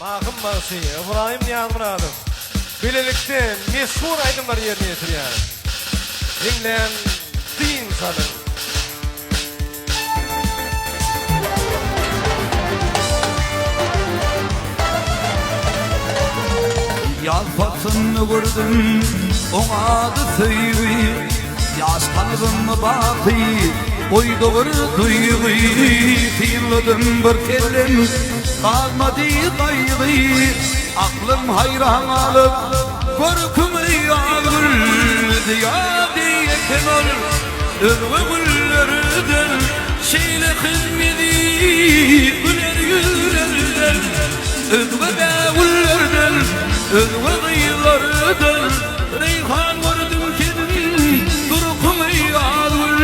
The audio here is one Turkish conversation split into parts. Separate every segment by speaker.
Speaker 1: Mahkum Mansi, İbrahim Niyazmuradov. Bilelikten meşhur aydınlar yerine getiriyor. Dinleyen din sanın.
Speaker 2: Yalpatını vurdum, ona da tüyü. Yaz kalbim bakı, oydu bir duygu. Tiyinledim bir kellim, kalmadı kaygı. Aklım hayran alıp, korkumu yağmur. Diya diye kenar, ırgı güllerden. Şeyle hizmedi, güler yüzlerden. Irgı dağullerden, ırgı kıyılardan. Reyhan vurdum kendim, durkumu yağmur.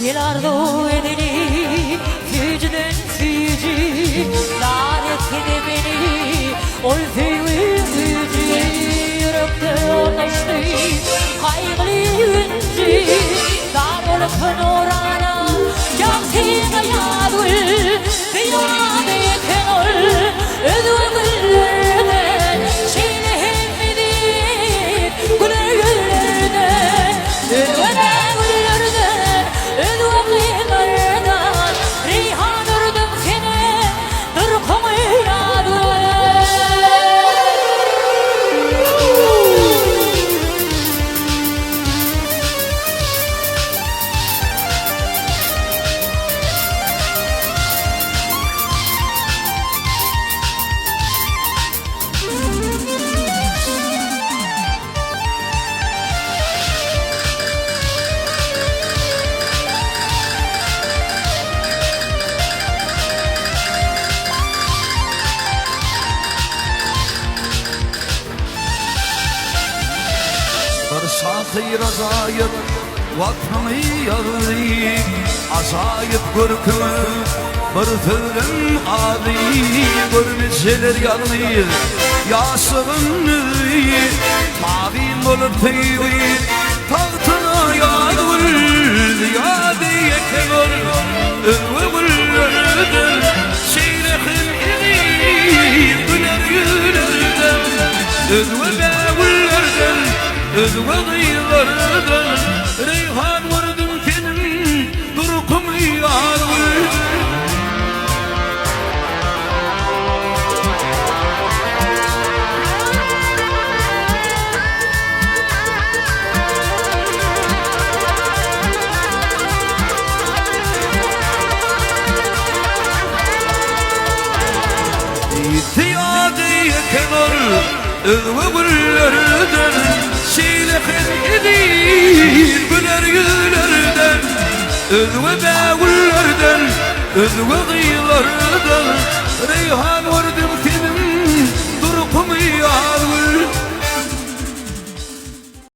Speaker 3: Yelardo edeni, fücden fücü, lanet ede beni, ol fücü, yürekte ateşli, kaygılı yüncü, dar olup orana, camtine yadul, diyade yeken ol, ödümlerden, şeyle hemmedik, güler güllerden, ödümlerden.
Speaker 2: Sakir azayıp vatnımı yarı azayıp görkümü bir türlüm adı görmüşseler yanı yasığın mavin olup tüyü tahtına yadır yadi yekeler övgüllerden şeylehin idi güler yülerden övgüllerden Özgü kıyılardan reyhan vurdum kendim durkumu yağmur. İhtiyacı kenar özgü güllerden şeylehin edir güler yüzlerden özgü dağullerden özgü kıyılardan reyhan vurdum kendim durkumu yağmur.